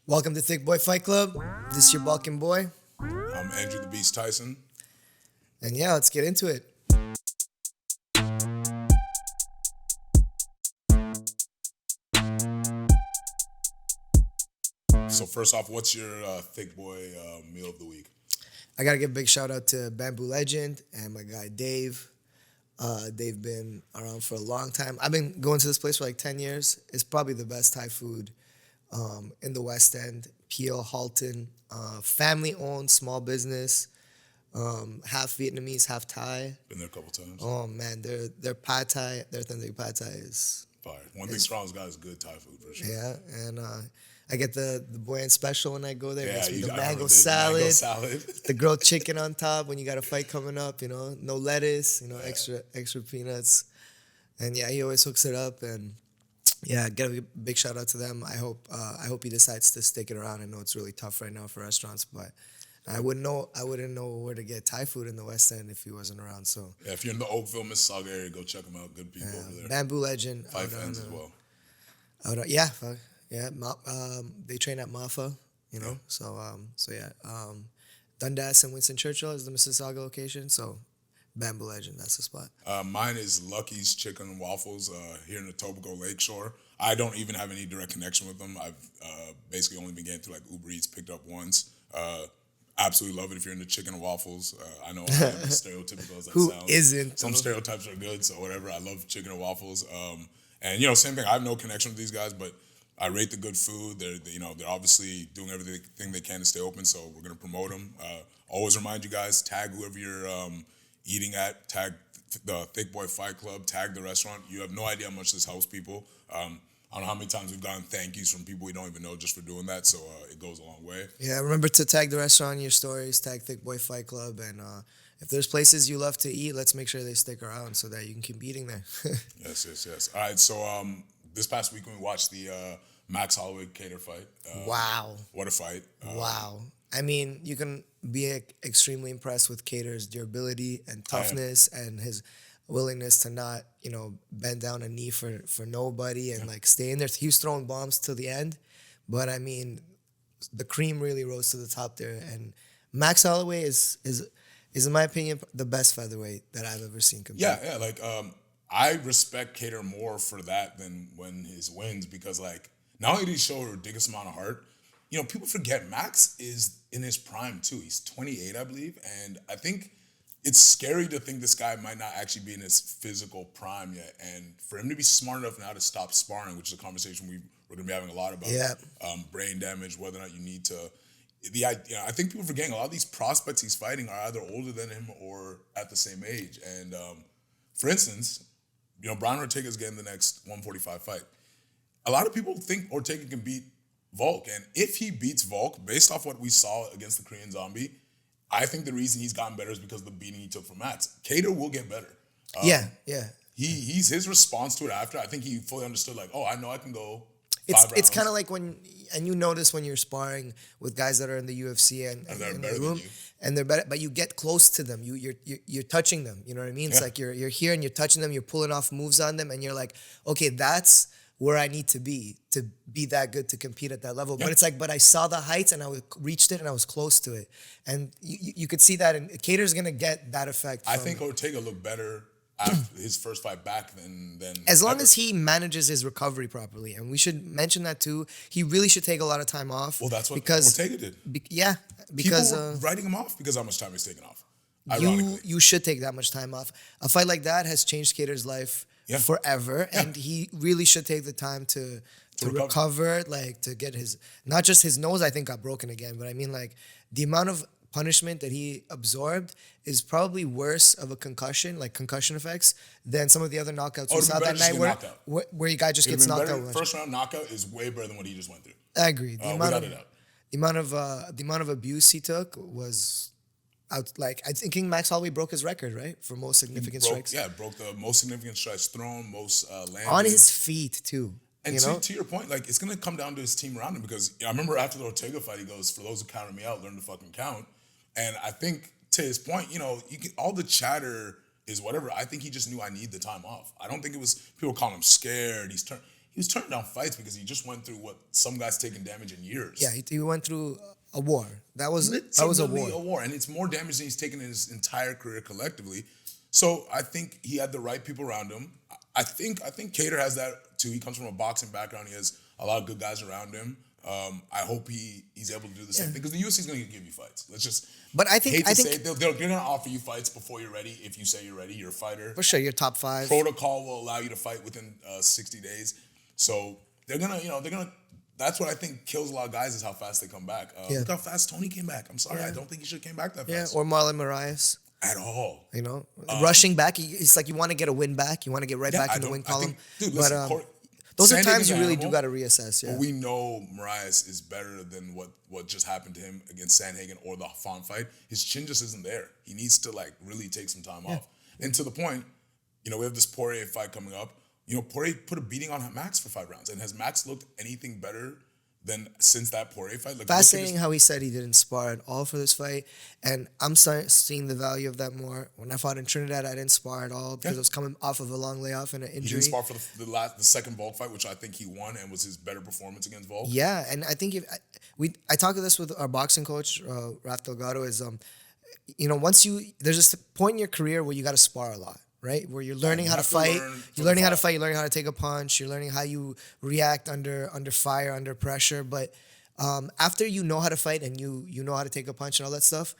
Welcome to Thicc Boy Fight Club. This is your Balkan boy. I'm Andrew the Beast Tyson. And yeah, let's get into it. So first off, what's your Thick Boy meal of the week? I gotta give a big shout out to Bamboo Legend and my guy Dave. They've been around for a long time. I've been going to this place for like 10 years. It's probably the best Thai food in the West End. Peel, Halton, family owned, small business, half Vietnamese, half Thai. Been there a couple times. Oh man, their pad Thai, their authentic pad Thai is Fire. One thing Strong's got is good Thai food for sure. yeah, and I get the boy and special when I go there. Yeah, Makes me the I mango remember salad, Mango salad. the grilled chicken on top when you got a fight coming up. No lettuce, Yeah. extra peanuts, and yeah, he always hooks it up. And yeah, give a big shout out to them. I hope he decides to stick it around. I know it's really tough right now for restaurants, but I wouldn't know where to get Thai food in the West End if he wasn't around. So Yeah, if you're in the Oakville, Mississauga area, go check them out. Good people over there. Bamboo Legend, Five fans as well. yeah, fuck, yeah. They train at Mafa, So yeah, Dundas and Winston Churchill is the Mississauga location. So Bamboo Legend, that's the spot. Mine is Lucky's Chicken and Waffles here in the Tobago Lakeshore. I don't even have any direct connection with them. I've basically only been getting through like Uber Eats, picked up once. Absolutely love it if you're into chicken and waffles. I know I'm stereotypical as that Who sounds. isn't? Some stereotypes are good, so whatever. I love chicken and waffles. And same thing. I have no connection with these guys, but I rate the good food. They're obviously doing everything they can to stay open, so we're gonna promote them. Always remind you guys, tag whoever you're eating at, tag the Thicc Boy Fight Club, tag the restaurant. You have no idea how much this helps people. I don't know how many times we've gotten thank yous from people we don't even know just for doing that, so it goes a long way. Yeah, remember to tag the restaurant in your stories. Tag Thicc Boy Fight Club, and if there's places you love to eat, let's make sure they stick around so that you can keep eating there. Yes. All right, so this past week we watched the Max Holloway Cater fight. Wow. What a fight. Wow. I mean, you can be extremely impressed with Cater's durability and toughness and his willingness to not, bend down a knee for nobody and like stay in there. He was throwing bombs till the end, but I mean, the cream really rose to the top there. And Max Holloway is in my opinion the best featherweight that I've ever seen compete. Yeah. Like I respect Cater more for that than when his wins because like not only did he show a ridiculous amount of heart, people forget Max is in his prime too. He's 28, I believe, and I think it's scary to think this guy might not actually be in his physical prime yet. And for him to be smart enough now to stop sparring, which is a conversation we're going to be having a lot about, brain damage, whether or not you need to. I think people are forgetting a lot of these prospects he's fighting are either older than him or at the same age. And for instance, Brian Ortega's getting the next 145 fight. A lot of people think Ortega can beat Volk, and if he beats Volk, based off what we saw against the Korean Zombie, I think the reason he's gotten better is because of the beating he took from Max. Cater will get better. Yeah. He's his response to it after. I think he fully understood. Like, I know I can go. It's kind of like when you notice when you're sparring with guys that are in the UFC and they're in better the than room, you. and they're better, but you get close to them. You're touching them. You know what I mean? It's like you're here and you're touching them. You're pulling off moves on them, and you're like, okay, that's where I need to be that good to compete at that level. But it's like, but I saw the heights and reached it and I was close to it. And you could see that, and Cater's gonna get that effect. I think Ortega looked better after his first fight back than as long ever. as he manages his recovery properly. And we should mention that too. He really should take a lot of time off. Well, that's what because Ortega did. Because people were writing him off because how much time he's taking off. You should take that much time off. A fight like that has changed Cater's life forever, and he really should take the time to recover, like to get his, not just his nose I think got broken again, but I mean like the amount of punishment that he absorbed is probably worse of a concussion, like concussion effects, than some of the other knockouts we saw that night where your guy just gets knocked out. First round knockout is way better than what he just went through. I agree. The amount of abuse he took was out. Like I think Max Holloway broke his record, right, for most significant strikes. Yeah, broke the most significant strikes thrown, most landed. On his feet too. And to your point, like it's gonna come down to his team around him because I remember after the Ortega fight, he goes, "For those who counted me out, learn to fucking count." And I think to his point, all the chatter is whatever. I think he just knew I need the time off. I don't think it was people calling him scared. he was turning down fights because he just went through what some guys taking damage in years. Yeah, he went through a war. That was a war. And it's more damage than he's taken in his entire career collectively. So I think he had the right people around him. I think Kattar has that too. He comes from a boxing background. He has a lot of good guys around him. I hope he's able to do the same thing because the UFC is going to give you fights. Let's just. But I think they're going to offer you fights before you're ready. If you say you're ready, you're a fighter. For sure, you're top 5. Protocol will allow you to fight within 60 days. So they're gonna. That's what I think kills a lot of guys is how fast they come back. Look how fast Tony came back. I'm sorry, I don't think he should have came back that fast. Yeah, or Marlon Moraes. At all. Rushing back, it's like you want to get a win back. You want to get right back in the win column. Those are times you really do got to reassess. Yeah. But we know Moraes is better than what just happened to him against Sandhagen or the Font fight. His chin just isn't there. He needs to really take some time off. And to the point, we have this Poirier fight coming up. Poirier put a beating on Max for 5 rounds. And has Max looked anything better than since that Poirier fight? Fascinating how he said he didn't spar at all for this fight. And I'm seeing the value of that more. When I fought in Trinidad, I didn't spar at all because I was coming off of a long layoff and an injury. He didn't spar for the second Volk fight, which I think he won and was his better performance against Volk. Yeah, and I think I talked to this with our boxing coach, Raf Delgado, is there's this point in your career where you got to spar a lot. Right, where you're learning how to fight, you're learning how to take a punch, you're learning how you react under fire, under pressure. But after you know how to fight and you know how to take a punch and all that stuff,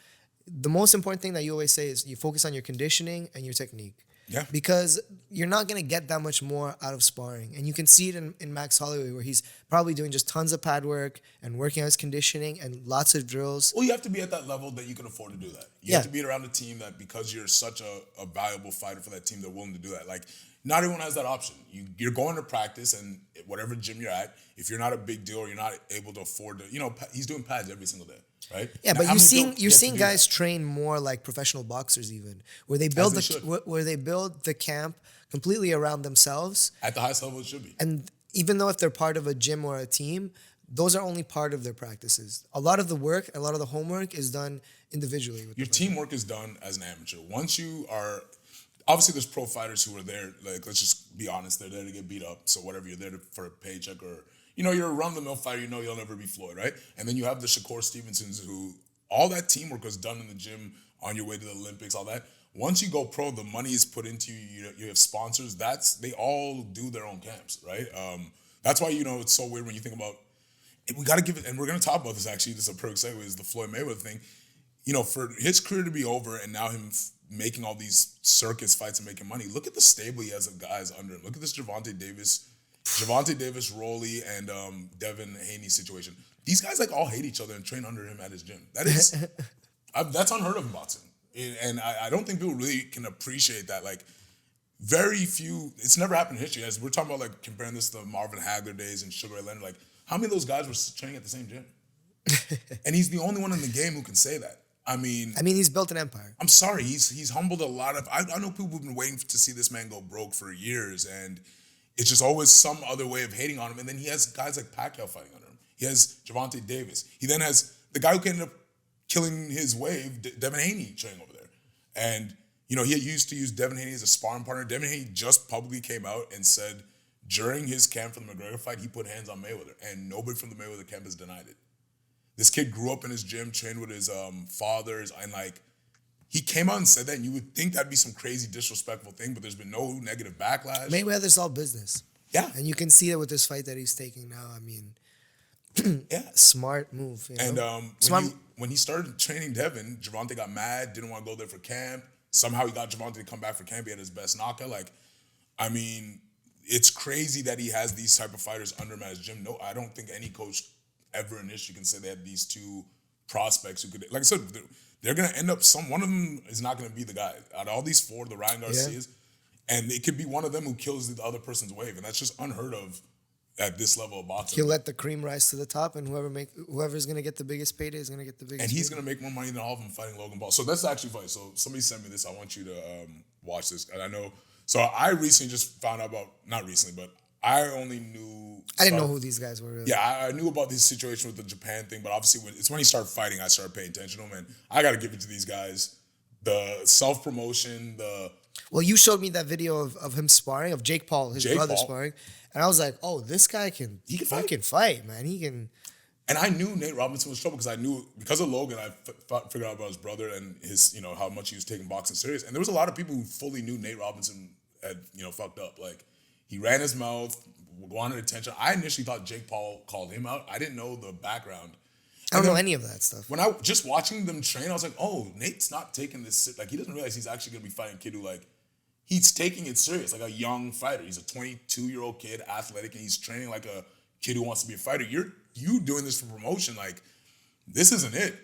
the most important thing that you always say is you focus on your conditioning and your technique. Yeah. Because you're not going to get that much more out of sparring. And you can see it in Max Holloway where he's probably doing just tons of pad work and working on his conditioning and lots of drills. Well, you have to be at that level that you can afford to do that. You have to be around a team that because you're such a valuable fighter for that team, they're willing to do that. Not everyone has that option. You're going to practice and whatever gym you're at, if you're not a big deal or you're not able to afford to, he's doing pads every single day. Right? Yeah, now, but you're seeing guys train more like professional boxers even, where they build the camp completely around themselves. At the highest level it should be. And even though if they're part of a gym or a team, those are only part of their practices. A lot of the work, a lot of the homework is done individually. Your teamwork is done as an amateur. Once you are, obviously there's pro fighters who are there, let's just be honest, they're there to get beat up. So whatever, you're there for a paycheck or, you're a run-of-the-mill fighter, you'll never be Floyd, right? And then you have the Shakur Stevensons who, all that teamwork was done in the gym on your way to the Olympics, all that. Once you go pro, the money is put into you, you have sponsors, they all do their own camps, right? That's why, it's so weird when you think about, we got to give it, and we're going to talk about this actually, this is a perfect segue, is the Floyd Mayweather thing. For his career to be over and now him making all these circus fights and making money, look at the stable he has of guys under him. Look at this Gervonta Davis, Rolly, and Devin Haney situation. These guys all hate each other and train under him at his gym. That is, that's unheard of in boxing. And I don't think people really can appreciate that. Very few, it's never happened in history. As we're talking about comparing this to the Marvin Hagler days and Sugar Ray Leonard, how many of those guys were training at the same gym? And he's the only one in the game who can say that. I mean, he's built an empire. I'm sorry, he's humbled a lot of. I know people who've been waiting to see this man go broke for years, and it's just always some other way of hating on him. And then he has guys like Pacquiao fighting under him. He has Gervonta Davis. He then has the guy who ended up killing his wave, Devin Haney, training over there. And he used to use Devin Haney as a sparring partner. Devin Haney just publicly came out and said during his camp for the McGregor fight, he put hands on Mayweather, and nobody from the Mayweather camp has denied it. This kid grew up in his gym, trained with his fathers, and he came out and said that, and you would think that'd be some crazy disrespectful thing, but there's been no negative backlash. Mayweather's all business. Yeah. And you can see that with this fight that he's taking now. Yeah. Smart move. And when he started training Devin, Gervonta got mad, didn't want to go there for camp. Somehow he got Gervonta to come back for camp. He had his best knockout. It's crazy that he has these type of fighters under him at his gym. No, I don't think any coach ever in history can say they had these two prospects who could, like I said, they're going to end up, one of them is not going to be the guy. Out of all these four, the Ryan Garcias, and it could be one of them who kills the other person's wave, and that's just unheard of at this level of boxing. He'll let the cream rise to the top, and whoever's going to get the biggest payday is going to get the biggest. And he's going to make more money than all of them fighting Logan Paul. So that's actually funny. So somebody sent me this. I want you to watch this. And I know. So I recently just found out about, not recently, but I only knew. I didn't know who these guys were. Really. Yeah, I knew about this situation with the Japan thing, but obviously when he started fighting, I started paying attention to him, and I got to give it to these guys. The self-promotion, the Well, you showed me that video of him sparring, of Jake Paul, his brother sparring, and I was like, oh, this guy can fight, man. He can. And I knew Nate Robinson was trouble because I knew, because of Logan, I figured out about his brother and his, how much he was taking boxing serious. And there was a lot of people who fully knew Nate Robinson had, fucked up. Like, he ran his mouth, wanted attention. I initially thought Jake Paul called him out. I didn't know the background. I don't know any of that stuff. When I just watching them train, I was like, oh, Nate's not taking this, like, he doesn't realize he's actually going to be fighting a kid who, like, he's taking it serious, like a young fighter. He's a 22-year-old kid, athletic, and he's training like a kid who wants to be a fighter. You doing this for promotion, like, this isn't it.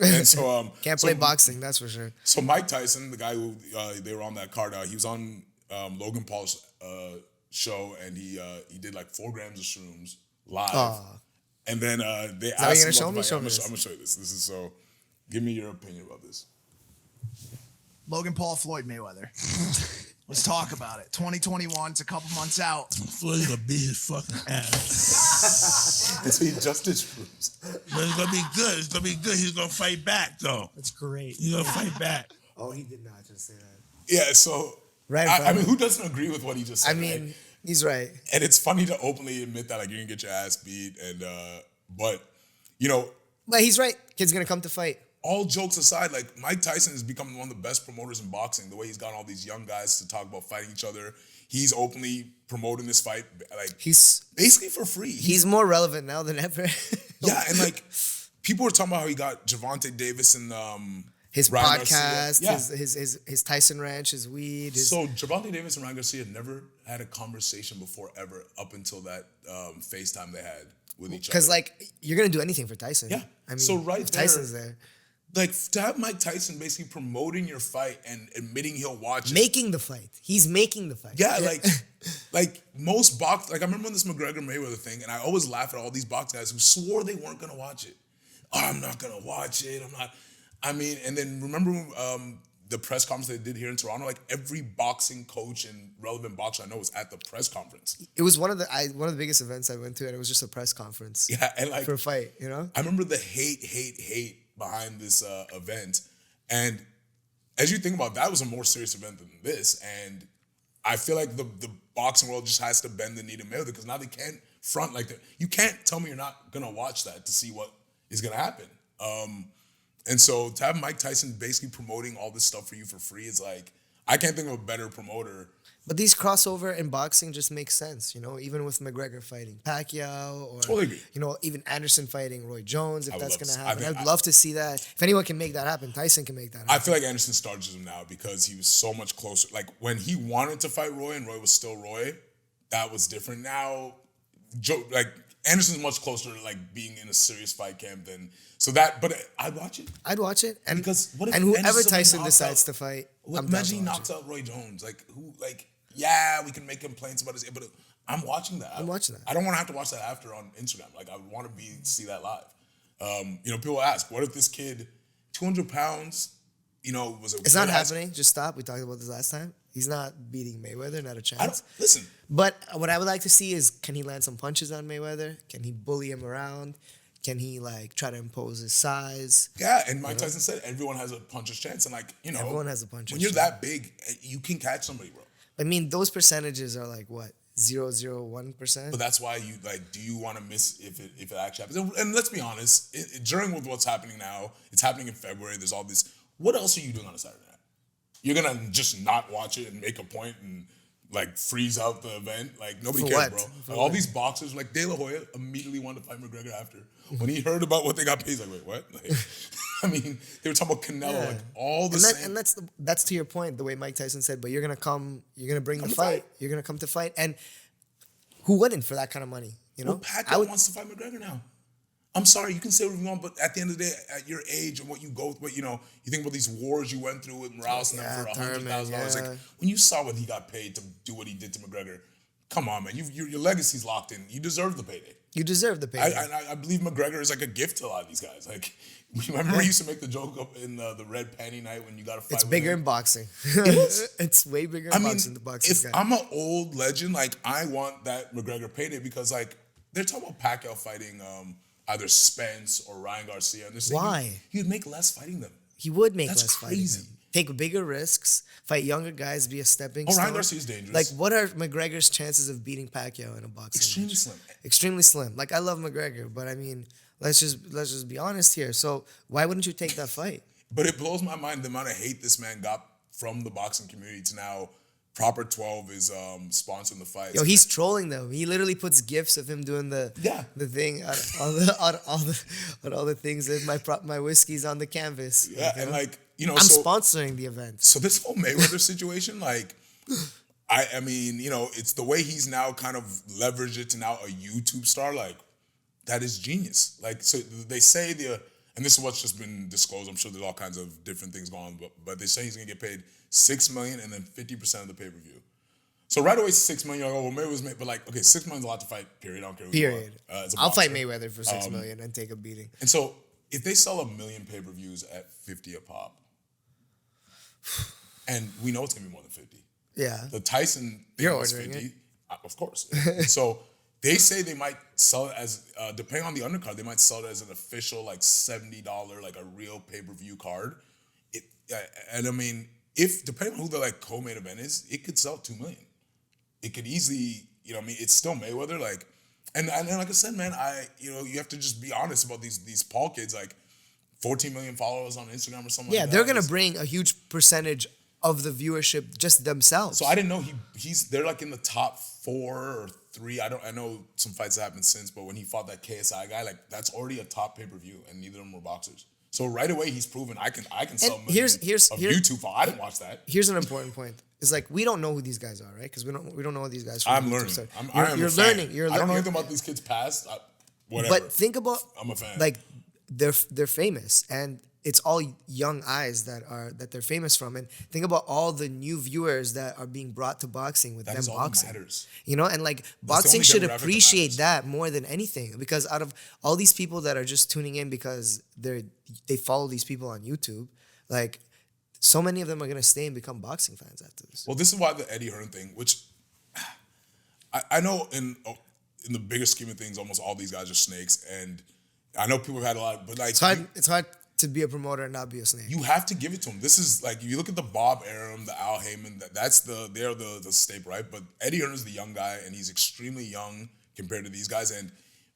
And so can't play boxing, that's for sure. So Mike Tyson, the guy who they were on that card, he was on Logan Paul's show, and he did like 4 grams of shrooms live. And then they asked him, show me? I'm gonna show you this. This is so. Give me your opinion about this. Logan Paul, Floyd Mayweather. Let's talk about it. 2021, it's a couple months out. Floyd's gonna beat his fucking ass. And so he just did shrooms. But it's gonna be good. It's gonna be good. He's gonna fight back, though. That's great. He's gonna fight back. Oh, he did not just say that. Yeah, so right. I mean, who doesn't agree with what he just said? I mean, right? He's right. And it's funny to openly admit that, like, you're gonna get your ass beat, and but he's right. Kid's gonna come to fight. All jokes aside, like, Mike Tyson has become one of the best promoters in boxing. The way he's gotten all these young guys to talk about fighting each other. He's openly promoting this fight, like, he's basically for free. He's more relevant now than ever. Yeah, and like, people were talking about how he got Gervonta Davis and his Ryan podcast, Garcia. his Tyson Ranch, his weed. So Gervonta Davis and Ryan Garcia never had a conversation before ever up until that FaceTime they had with each other. Because, like, you're gonna do anything for Tyson. Yeah. I mean, so right if there, Tyson's there. Like, to have Mike Tyson basically promoting your fight and admitting he'll watch it. Making the fight. He's making the fight. Yeah, like most box, like, I remember this McGregor-Mayweather thing, and I always laugh at all these box guys who swore they weren't going to watch it. Oh, I'm not going to watch it. And then remember the press conference they did here in Toronto? Like, every boxing coach and relevant boxer I know was at the press conference. It was one of the biggest events I went to, and it was just a press conference. Yeah, and like, for a fight, I remember the hate behind this event, and as you think about it, that was a more serious event than this, and I feel like the boxing world just has to bend the knee to Mayweather, because now they can't front like that. You can't tell me you're not gonna watch that to see what is gonna happen. And so to have Mike Tyson basically promoting all this stuff for you for free is like, I can't think of a better promoter. But these crossover in boxing just make sense, even with McGregor fighting Pacquiao, or totally agree. Even Anderson fighting Roy Jones, if that's gonna happen. I'd love to see that. If anyone can make that happen, Tyson can make that happen. I feel like Anderson starches him now because he was so much closer. Like, when he wanted to fight Roy and Roy was still Roy, that was different. Now, Anderson's much closer to, like, being in a serious fight camp than but I'd watch it. I'd watch it, and because whoever Tyson decides to fight, imagine he knocks out Roy Jones. Yeah, we can make complaints about his, but I'm watching that. I'm watching that. I don't want to have to watch that after on Instagram. Like, I want to see that live. People ask, what if this kid, 200 pounds, was a... It's not happening. Just stop. We talked about this last time. He's not beating Mayweather, not a chance. Listen. But what I would like to see is, can he land some punches on Mayweather? Can he bully him around? Can he, like, try to impose his size? Yeah, and Mike Tyson said everyone has a puncher's chance. And, like, everyone has a puncher's chance. When you're that big, you can catch somebody, bro. I mean, those percentages are like, what, 0.001%? But that's why you, like, do you want to miss if it actually happens? And let's be honest, during with what's happening now, it's happening in February, there's all this. What else are you doing on a Saturday night? You're going to just not watch it and make a point and, like, freeze out the event? Like, nobody cares, bro. Like, all these boxers, like De La Hoya, immediately wanted to fight McGregor after. When he heard about what they got paid, he's like, wait, what? Like, I mean, they were talking about Canelo, like, all the same. And that's to your point, the way Mike Tyson said, but you're going to bring the fight. You're going to come to fight. And who wouldn't for that kind of money? Well, Pacquiao wants to fight McGregor now. I'm sorry, you can say what you want, but at the end of the day, at your age and what you go through, you think about these wars you went through with Morales and them for $100,000. Like, when you saw what he got paid to do what he did to McGregor, come on, man. Your legacy's locked in. You deserve the payday. You deserve the payday. I believe McGregor is like a gift to a lot of these guys. Like, remember we used to make the joke up in the red panty night when you got to fight. It's bigger in boxing. It's way bigger in boxing. The boxing. If I'm an old legend, like, I want that McGregor payday because, like, they're talking about Pacquiao fighting either Spence or Ryan Garcia, and they're saying why he would make less fighting them. He would make less fighting them. take bigger risks, fight younger guys, be a stepping stone. Ryan Garcia's dangerous. Like, what are McGregor's chances of beating Pacquiao in a boxing Extremely match? slim. Extremely slim. Like, I love McGregor, but I mean, let's just be honest here. So why wouldn't you take that fight? But it blows my mind the amount of hate this man got from the boxing community to now Proper 12 is sponsoring the fights. Yo, he's trolling them. He literally puts gifs of him doing the thing on all the things that my whiskey's on the canvas. Yeah, and like, you know, I'm sponsoring the event. So this whole Mayweather situation, like, I mean, you know, it's the way he's now kind of leveraged it to now a YouTube star. Like, that is genius. Like, so they say and this is what's just been disclosed. I'm sure there's all kinds of different things going on, but they say he's gonna get paid $6 million and then 50% of the pay-per-view. So right away, $6 million. You're like, oh, well, Mayweather's made, but like, okay, $6 million's a lot to fight. Period. I don't care. Who Period. You are, I'll fight Mayweather for $6 million and take a beating. And so if they sell 1 million pay-per-views at 50 a pop, and we know it's gonna be more than 50. Yeah. The Tyson thing You're was ordering 50. it. Of course. So they say they might sell it as, depending on the undercard, they might sell it as an official like $70, like a real pay-per-view card. And I mean, if depending on who the like co-main event is, it could sell 2 million. It could easily, you know, I mean, it's still Mayweather. Like, and like I said, man, you have to just be honest about these Paul kids. Like, 14 million followers on Instagram or something. Yeah, like they're that. gonna bring a huge percentage of the viewership just themselves. So I didn't know they're like in the top 4 or 3. I know some fights have happened since, but when he fought that KSI guy, like that's already a top pay-per-view, and neither of them were boxers. So right away he's proven I can sell millions of YouTube fights. I didn't watch that. Here's an important point. It's like we don't know who these guys are, right? Because we don't know who these guys. From I'm YouTube learning. start. You're learning. You're I don't know learning. anything about these kids past. Whatever. But think about, I'm a fan. Like they're famous, and it's all young eyes that they're famous from. And think about all the new viewers that are being brought to boxing with that them is all boxing. that matters. You know, and like the boxing only should demographic that appreciate matters. that more than anything, because out of all these people that are just tuning in because they follow these people on YouTube, like so many of them are gonna stay and become boxing fans after this. Well, this is why the Eddie Hearn thing, which I know in the bigger scheme of things, almost all these guys are snakes, and I know people have had a lot, but like It's hard to be a promoter and not be a snake. you have to give it to him. This is like, if you look at the Bob Arum, the Al Heyman, they're the staple, right? But Eddie Hearn is the young guy, and he's extremely young compared to these guys. And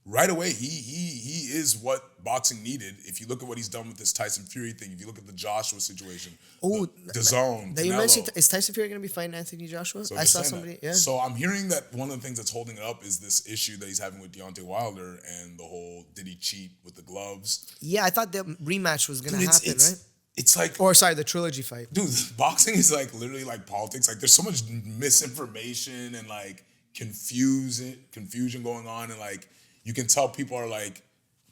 right away, he is what boxing needed. If you look at what he's done with this Tyson Fury thing, if you look at the Joshua situation, the zone, that you Canelo. mentioned, is Tyson Fury going to be fighting Anthony Joshua? So I just saw saying somebody. that. Yeah. So I'm hearing that one of the things that's holding it up is this issue that he's having with Deontay Wilder and the whole, did he cheat with the gloves? Yeah, I thought the rematch was going to happen, right? It's like, Or sorry, the trilogy fight. dude, boxing is like literally like politics. Like, there's so much misinformation and like confusion going on, and like you can tell people are like.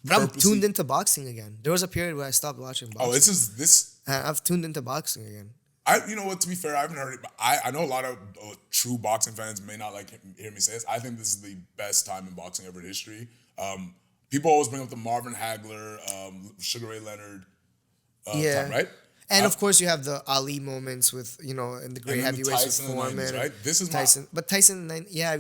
But I'm tuned into boxing again. There was a period where I stopped watching boxing. Oh, this. I've tuned into boxing again. You know what? To be fair, I haven't heard it, but I know a lot of true boxing fans may not like hear me say this. I think this is the best time in boxing ever in history. People always bring up the Marvin Hagler, Sugar Ray Leonard time, right? And of course, you have the Ali moments with, in the great heavyweights with Tyson in the Foreman. 90s, right? This is Tyson. But Tyson,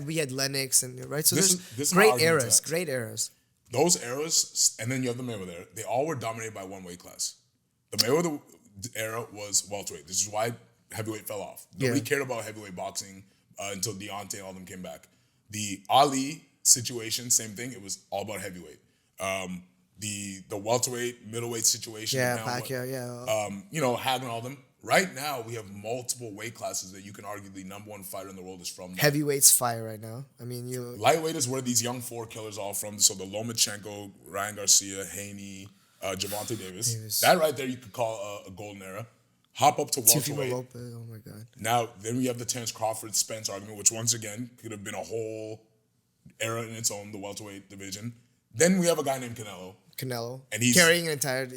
we had Lennox, and right? So This there's is my great argument to eras, that. great eras. Those eras, and then you have the Mayweather. They all were dominated by one weight class. The Mayweather era was welterweight. This is why heavyweight fell off. Nobody cared about heavyweight boxing until Deontay and all them came back. The Ali situation, same thing. It was all about heavyweight. The welterweight, middleweight situation. Yeah, now, Pacquiao, Hagler and all them. Right now, we have multiple weight classes that you can argue the number one fighter in the world is from. Heavyweight's fire right now. I mean, Lightweight is where these young 4 killers are all from. So the Lomachenko, Ryan Garcia, Haney, Javante Davis. That right there you could call a golden era. Hop up to Teofimo welterweight. Lopez, oh my God. Now, then we have the Terrence Crawford-Spence argument, which once again could have been a whole era in its own, the welterweight division. Then we have a guy named Canelo. And he's carrying an entire,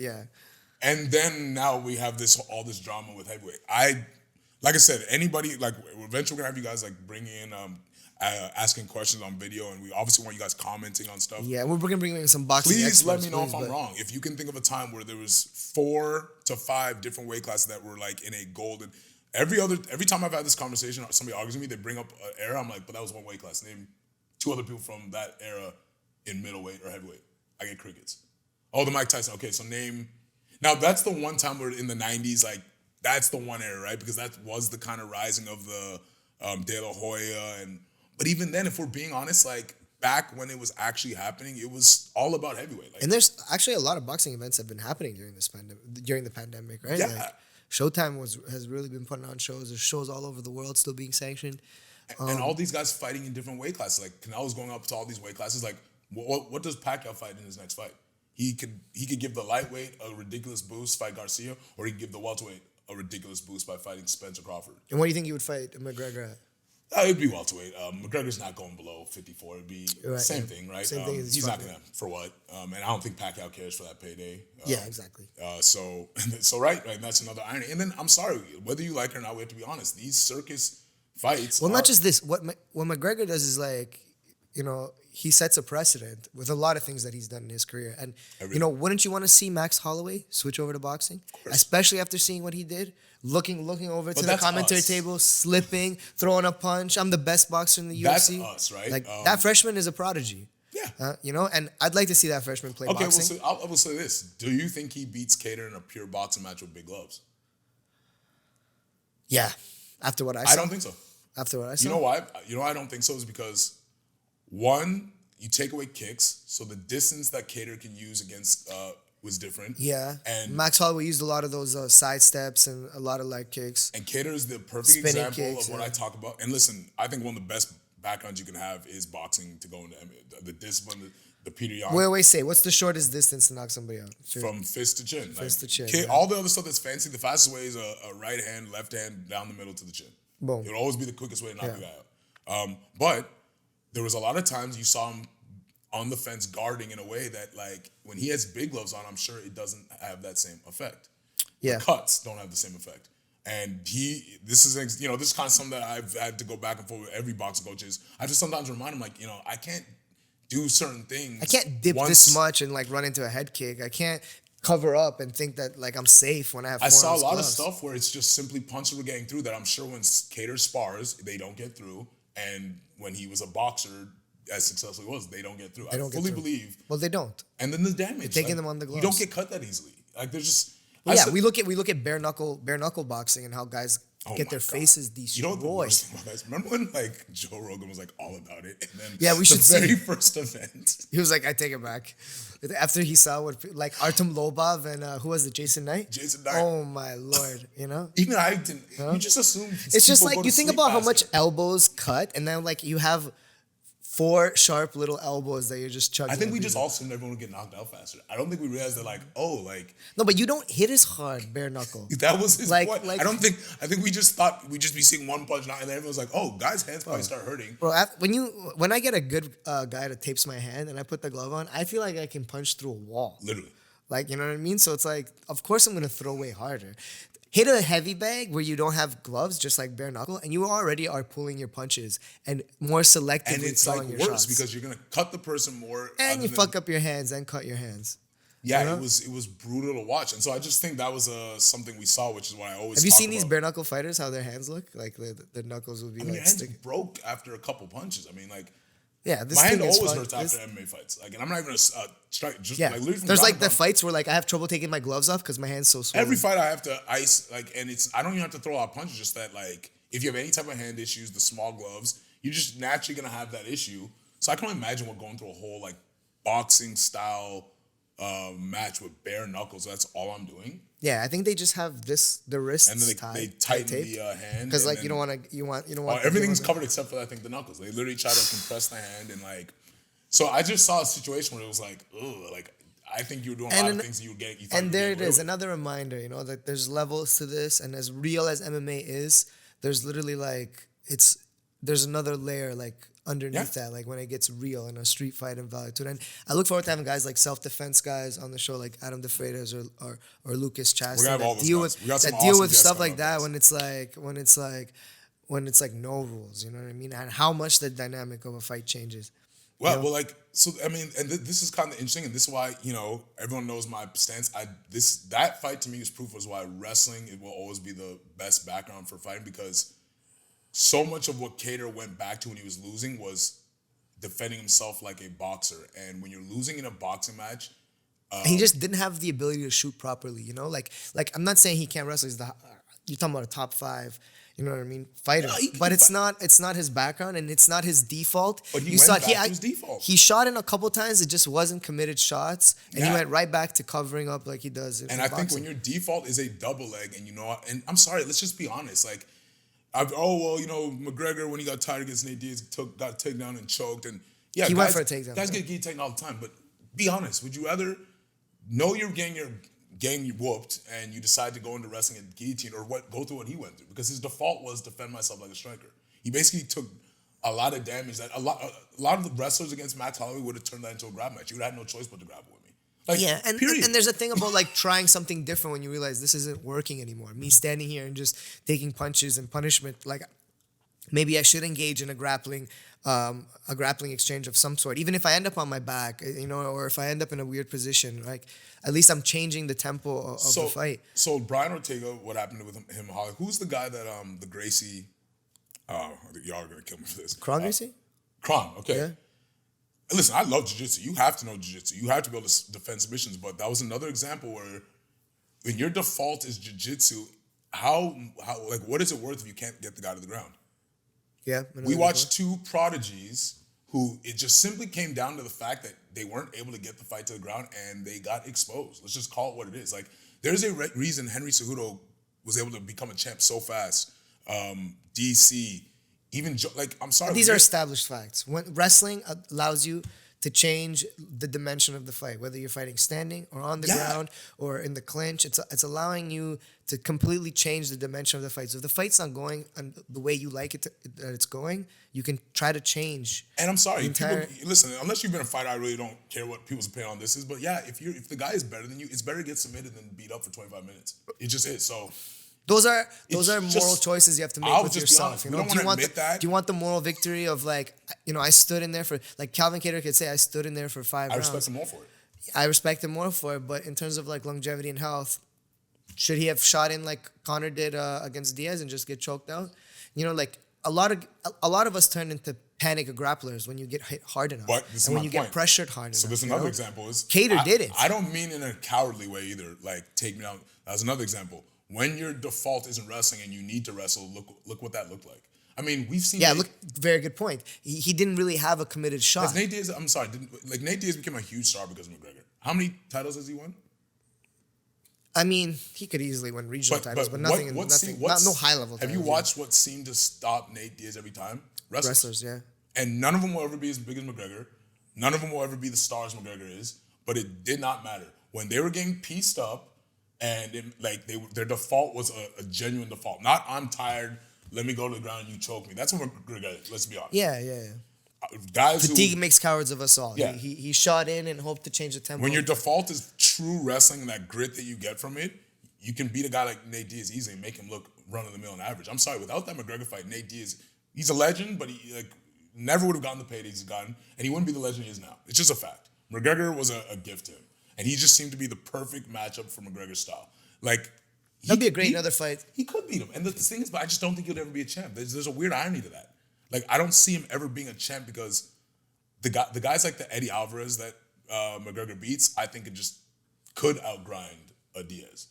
And then now we have all this drama with heavyweight. Like I said, anybody, like, eventually we're gonna have you guys like bring in asking questions on video, and we obviously want you guys commenting on stuff. Yeah, we're gonna bring in some boxing Please experts, let me know if I'm wrong. If you can think of a time where there was 4 to 5 different weight classes that were like in a golden. Every time I've had this conversation, somebody argues with me, they bring up an era. I'm like, but that was one weight class. Name 2 other people from that era in middleweight or heavyweight. I get crickets. Oh, the Mike Tyson. Okay, so name. Now that's the one time where in the 90s, like that's the one era, right? Because that was the kind of rising of the De La Hoya, but even then, if we're being honest, like back when it was actually happening, it was all about heavyweight. Like, And there's actually a lot of boxing events have been happening during the pandemic, right? Yeah. Like, Showtime has really been putting on shows. There's shows all over the world still being sanctioned. And all these guys fighting in different weight classes. Like Canelo's going up to all these weight classes. Like, what does Pacquiao fight in his next fight? He could give the lightweight a ridiculous boost, fight Garcia, or he could give the welterweight a ridiculous boost by fighting Spencer Crawford. And what do you think you would fight McGregor at? It'd be welterweight. McGregor's not going below 54. It'd be same thing, right? Same thing as he's not gonna for what? And I don't think Pacquiao cares for that payday. Yeah, exactly. So right, that's another irony. And then I'm sorry, whether you like it or not, we have to be honest. These circus fights. Well, not just this. What McGregor does is like, he sets a precedent with a lot of things that he's done in his career. And wouldn't you want to see Max Holloway switch over to boxing, especially after seeing what he did? Looking over to the commentary table, slipping, throwing a punch. I'm the best boxer in the UFC. That's us, right? Like that freshman is a prodigy. Yeah. And I'd like to see that freshman play boxing. I will say this. Do you think he beats Kattar in a pure boxing match with big gloves? Yeah. After what I saw. I don't think so. After what I saw. You know why? I don't think so is because, one, you take away kicks, so the distance that Kattar can use against was different. Yeah. And Max Holloway used a lot of those side steps and a lot of leg kicks. And Kattar is the perfect example of what I talk about. And listen, I think one of the best backgrounds you can have is boxing to go into the discipline, the Peter Yan. Wait, say, what's the shortest distance to knock somebody out? From fist to chin. Fist to chin. Yeah. All the other stuff that's fancy, the fastest way is a right hand, left hand, down the middle to the chin. Boom. It would always be the quickest way to knock the guy out. But there was a lot of times you saw him on the fence guarding in a way that, like, when he has big gloves on, I'm sure it doesn't have that same effect. Yeah. The cuts don't have the same effect. And this is kind of something that I've had to go back and forth with every boxing coach is I just sometimes remind him, like, I can't do certain things. I can't dip this much and, like, run into a head kick. I can't cover up and think that, like, I'm safe when I have 4 I saw a lot gloves. of stuff where it's just simply punches were getting through that I'm sure when Kattar spars, they don't get through. And when he was a boxer, as successful as he was, they don't get through. I fully believe. Well, they don't. And then the damage. You're taking them on the gloves. You don't get cut that easily. Like, there's just... we look at bare knuckle boxing and how guys get their faces destroyed. You know what the worst thing about that is? Remember when, like, Joe Rogan was, like, all about it? And then the very first event. He was like, I take it back. After he saw what, like, Artem Lobov and who was it, Jason Knight? Jason Knight. Oh, my Lord, Even I didn't... You just assume... It's just like, you think about how much elbows cut, and then, like, you have 4 sharp little elbows that you're just chugging. I think we just all assumed everyone would get knocked out faster. I don't think we realized that, like, No, but you don't hit as hard bare knuckle. That was his point. Like, I think we just thought we'd just be seeing one punch, and then everyone was like, oh, guys' hands probably start hurting. Bro, when I get a good guy that tapes my hand and I put the glove on, I feel like I can punch through a wall. Literally. Like, you know what I mean? So it's like, of course I'm going to throw way harder. Hit a heavy bag where you don't have gloves, just like bare knuckle, and you already are pulling your punches and more selectively and it's throwing like your worse shots. Because you're gonna cut the person more, and you fuck up your hands and cut your hands. Yeah, it was brutal to watch, and so I just think that was something we saw, which is why I always. Have you seen these bare knuckle fighters? How their hands look? Like the knuckles would be like your hands sticking. broke after a couple punches. I mean, like. Yeah, this my hand thing is always fun. hurts after MMA fights. Like, and I'm not even a strike. Just Yeah, like literally from there's like ground the to ground. fights where like I have trouble taking my gloves off because my hand's so swollen. Every fight I have to ice, like, and I don't even have to throw out punches. Just that, like, if you have any type of hand issues, the small gloves, you're just naturally gonna have that issue. So I can only imagine what going through a whole like boxing style match with bare knuckles. That's all I'm doing. Yeah, I think they just have the wrists and then they tighten the hand because like you don't want everything's covered except for I think the knuckles. They literally try to compress the hand and like. So I just saw a situation where it was like, ugh, like I think you were doing a lot of things you would get. And there it is, another reminder, that there's levels to this, and as real as MMA is, there's literally like there's another layer like underneath that, like when it gets real in a street fight and Valitude. And I look forward to having guys like self-defense guys on the show, like Adam De Freitas or Lucas Chastain, that deal with stuff like that when it's like no rules, you know what I mean? And how much the dynamic of a fight changes. Well, like, so I mean, and this is kind of interesting, and this is why everyone knows my stance. That fight to me is proof as why wrestling it will always be the best background for fighting, because so much of what Kattar went back to when he was losing was defending himself like a boxer, and when you're losing in a boxing match, he just didn't have the ability to shoot properly. Like I'm not saying he can't wrestle. He's you're talking about a top 5, you know what I mean, fighter. Yeah, But it's not his background and it's not his default. But he you went saw back to his default. He shot in a couple times, it just wasn't committed shots, and he went right back to covering up like he does in And I boxing. think when your default is a double leg, and and I'm sorry, let's just be honest, like, McGregor, when he got tired against Nate Diaz, got taken down and choked, and yeah, he went for a takedown. Guys get taken all the time, but be honest, would you rather know you're getting whooped and you decide to go into wrestling and guillotine, or go through what he went through? Because his default was defend myself like a striker. He basically took a lot of damage that a lot of the wrestlers against Max Holloway would have turned that into a grab match. You would have had no choice but to grapple with me. Like, yeah, and period. and there's a thing about like trying something different when you realize this isn't working anymore. Me standing here and just taking punches and punishment, like maybe I should engage in a grappling exchange of some sort. Even if I end up on my back, or if I end up in a weird position, like at least I'm changing the tempo of the fight. So Brian Ortega, what happened with him and Holly? Who's the guy that the Gracie? Y'all are gonna kill me for this. Kron Gracie? Kron, okay. Yeah. Listen, I love jiu-jitsu. You have to know jiu-jitsu. You have to be able to defend submissions. But that was another example where when your default is jiu-jitsu, how what is it worth if you can't get the guy to the ground? Yeah. We watched two prodigies who it just simply came down to the fact that they weren't able to get the fight to the ground and they got exposed. Let's just call it what it is. Like, there's a reason Henry Cejudo was able to become a champ so fast. DC, even I'm sorry. These are established facts. When wrestling allows you to change the dimension of the fight, whether you're fighting standing or on the ground or in the clinch, it's allowing you to completely change the dimension of the fight. So if the fight's not going the way you like it that it's going, you can try to change. And I'm sorry, listen, unless you've been a fighter, I really don't care what people's opinion on this is. But yeah, if the guy is better than you, it's better to get submitted than beat up for 25 minutes. It just is. So those are moral choices you have to make with yourself. You know, do you want the moral victory of like, I stood in there for, like Calvin Kattar could say, I stood in there for 5 rounds. I respect him more for it. I respect him more for it, but in terms of like longevity and health, should he have shot in like Conor did against Diaz and just get choked out? Like a lot of us turn into panic grapplers when you get hit hard enough, but this and when is you my point. get pressured hard enough. So there's another example is Kattar did it. I don't mean in a cowardly way either. Like, take me down. That's another example. When your default isn't wrestling and you need to wrestle, look what that looked like. I mean, we've seen. Yeah, very good point. He didn't really have a committed shot. Nate Diaz, I'm sorry, Nate Diaz became a huge star because of McGregor. How many titles has he won? I mean, he could easily win regional titles, but no high level. Have you watched what seemed to stop Nate Diaz every time? Wrestlers, yeah. And none of them will ever be as big as McGregor. None of them will ever be the stars McGregor is. But it did not matter when they were getting pieced up. And their default was a genuine default. Not, I'm tired, let me go to the ground and you choke me. That's what McGregor is, let's be honest. Yeah. Fatigue makes cowards of us all. Yeah. He shot in and hoped to change the tempo. When your default is true wrestling and that grit that you get from it, you can beat a guy like Nate Diaz easily and make him look run-of-the-mill and average. I'm sorry, without that McGregor fight, Nate Diaz, he's a legend, but he never would have gotten the paydays he's gotten, and he wouldn't be the legend he is now. It's just a fact. McGregor was a gift to him. And he just seemed to be the perfect matchup for McGregor's style. Like, that'd be a great another fight. He could beat him. And the thing is, but I just don't think he'll ever be a champ. There's a weird irony to that. Like, I don't see him ever being a champ because the guys like the Eddie Alvarez that McGregor beats, I think it could outgrind a Diaz.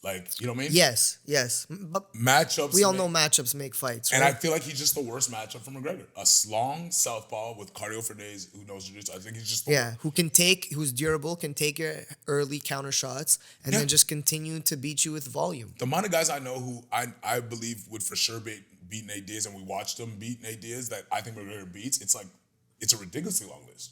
Like, you know what I mean? Yes. But matchups. We all know matchups make fights, right? And I feel like he's just the worst matchup for McGregor. A long southpaw with cardio for days who knows jiu-jitsu. I think he's just the worst. Who's durable, can take your early counter shots, and then just continue to beat you with volume. The amount of guys I know who I believe would for sure beat Nate Diaz, and we watched them beat Nate Diaz that I think McGregor beats, it's a ridiculously long list.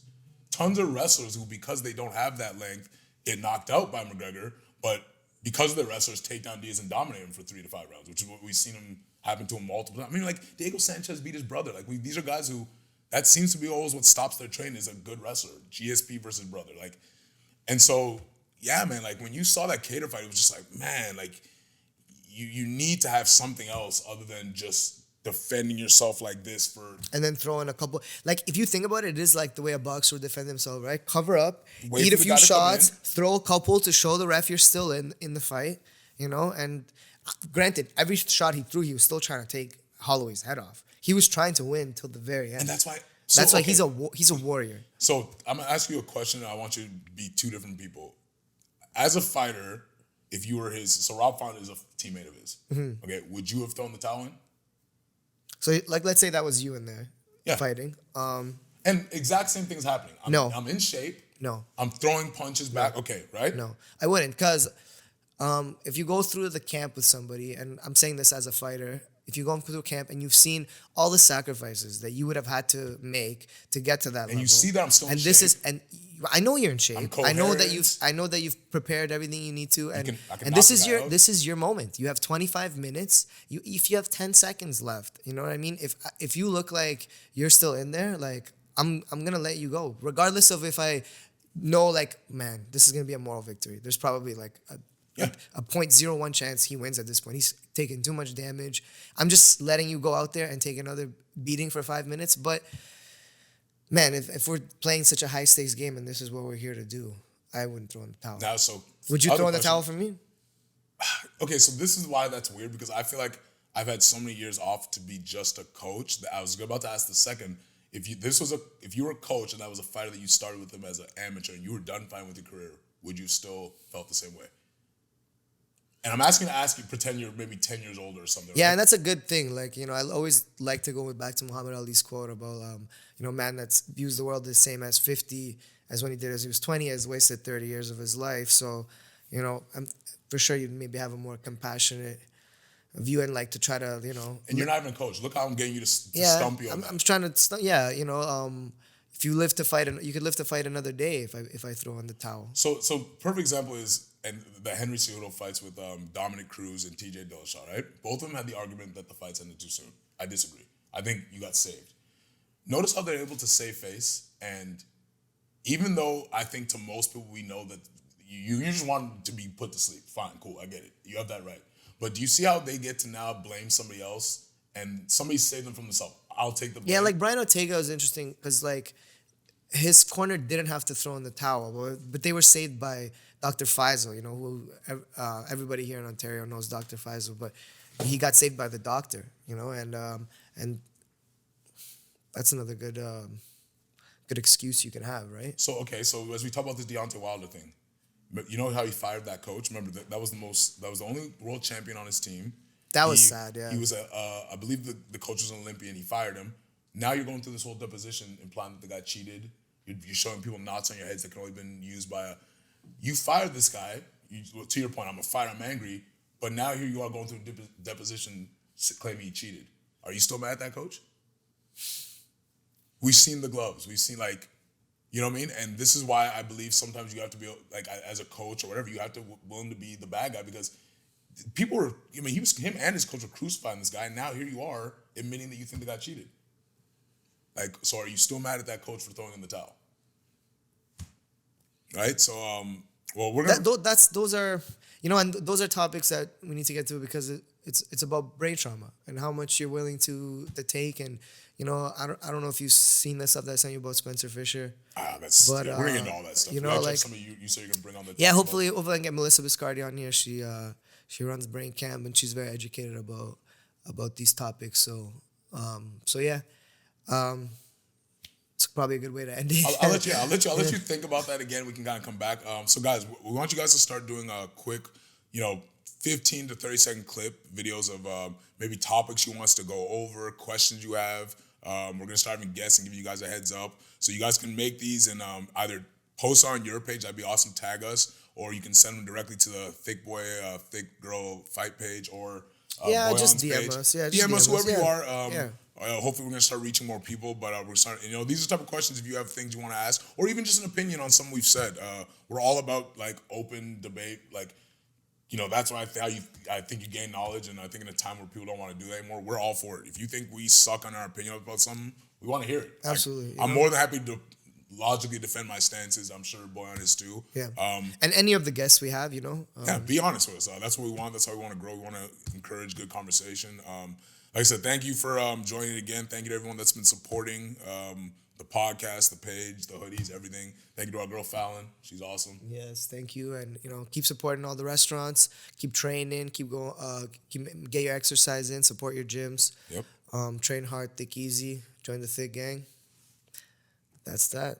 Tons of wrestlers who, because they don't have that length, get knocked out by McGregor, but because of the wrestlers, take down Diaz and dominate him for 3 to 5 rounds, which is what we've seen him happen to him multiple times. I mean, like, Diego Sanchez beat his brother. Like, these are guys who, that seems to be always what stops their training is a good wrestler. GSP versus brother. Like, and so, yeah, man, like, when you saw that Kattar fight, it was just like, man, like, you need to have something else other than just defending yourself like this for... And then throw in a couple... Like, if you think about it, it is like the way a boxer would defend himself, right? Cover up, eat a few shots, throw a couple to show the ref you're still in the fight, And granted, every shot he threw, he was still trying to take Holloway's head off. He was trying to win till the very end. And that's why... He's a warrior. So I'm going to ask you a question, and I want you to be two different people. As a fighter, if you were his, so Rob Font is a teammate of his. Okay, would you have thrown the towel in? So like, let's say that was you in there fighting. And exact same thing's happening. I'm in shape. No. I'm throwing punches back. Okay, right? No, I wouldn't, because if you go through the camp with somebody, and I'm saying this as a fighter, if you go through camp and you've seen all the sacrifices that you would have had to make to get to that level, and you see that I'm still in shape. And I know you're in shape. I know that you've prepared everything you need to, and I can and this is your moment. You have 25 minutes. If you have 10 seconds left, you know what I mean. If you look like you're still in there, like I'm gonna let you go, regardless of if I know, like, man, this is gonna be a moral victory. There's probably like a 0.01 chance he wins at this point. He's taking too much damage. I'm just letting you go out there and take another beating for 5 minutes. But man, if we're playing such a high stakes game and this is what we're here to do, I wouldn't throw in the towel. Now, so would you throw in the towel for me? Okay, so this is why that's weird, because I feel like I've had so many years off to be just a coach that I was about to ask the second. If you were a coach and that was a fighter that you started with him as an amateur and you were done fighting with your career, would you still felt the same way? And I'm asking to ask you, pretend you're maybe 10 years older or something. Yeah, right? and that's a good thing. Like, I always like to go back to Muhammad Ali's quote about, man that views the world the same as 50 as when he did as he was 20 has wasted 30 years of his life. So, I'm for sure you'd maybe have a more compassionate view and like to try to, And you're not even a coach. Look how I'm getting you to stump you on that. I'm trying to, if you live to fight, you could live to fight another day if I throw in the towel. So perfect example is and the Henry Cejudo fights with Dominic Cruz and TJ Dillashaw, right? Both of them had the argument that the fights ended too soon. I disagree. I think you got saved. Notice how they're able to save face, and even though I think to most people we know that you just want to be put to sleep. Fine, cool, I get it. You have that right. But do you see how they get to now blame somebody else and somebody saved them from themselves? I'll take the blame. Yeah, like Brian Ortega is interesting because like his corner didn't have to throw in the towel, but they were saved by Dr. Faisal, who everybody here in Ontario knows Dr. Faisal, but he got saved by the doctor, and that's another good excuse you can have, right? So as we talk about this Deontay Wilder thing, you know how he fired that coach? Remember that was the only world champion on his team. That was sad, yeah. He was I believe the coach was an Olympian. He fired him. Now you're going through this whole deposition implying that the guy cheated. You're showing people knots on your heads that can only been used by you fired this guy. To your point, I'm a fighter, I'm angry. But now here you are going through deposition claiming he cheated. Are you still mad at that coach? We've seen the gloves. We've seen you know what I mean? And this is why I believe sometimes you have to be like, as a coach or whatever, you have to willing to be the bad guy because people were, him and his coach were crucifying this guy. And now here you are admitting that you think the guy cheated. Like, so are you still mad at that coach for throwing in the towel? Right? So, well, we're going to... Those are, and those are topics that we need to get to because it's about brain trauma and how much you're willing to take. And, I don't know if you've seen the stuff that I sent you about Spencer Fisher. We're going to get into all that stuff. You said you're going to bring on the... Yeah, hopefully I can get Melissa Biscardi on here. She runs Brain Camp and she's very educated about these topics. So yeah. It's probably a good way to end it. I'll let you think about that again. We can kind of come back. So guys, we want you guys to start doing a quick, 15 to 30 second clip videos of maybe topics you want us to go over, questions you have. We're gonna start having guests and give you guys a heads up, so you guys can make these and either post on your page. That'd be awesome. Tag us, or you can send them directly to the Thicc Boy, Thicc Girl Fight page, or just DM page. us. Yeah, DM us whoever you are. Yeah. Hopefully we're gonna start reaching more people, but we're starting. These are the type of questions if you have things you want to ask, or even just an opinion on something we've said. We're all about open debate. That's why I think you gain knowledge, and I think in a time where people don't want to do that anymore, we're all for it. If you think we suck on our opinion about something, we want to hear it. Absolutely. I'm more than happy to logically defend my stances. I'm sure Boyan is too. Yeah. And any of the guests we have, be honest with us. That's what we want. That's how we want to grow. We want to encourage good conversation. Like I said, thank you for joining again. Thank you to everyone that's been supporting the podcast, the page, the hoodies, everything. Thank you to our girl Fallon. She's awesome. Yes, thank you. And, keep supporting all the restaurants. Keep training. Keep going. Get your exercise in. Support your gyms. Yep. Train hard, thick, easy. Join the Thicc gang. That's that.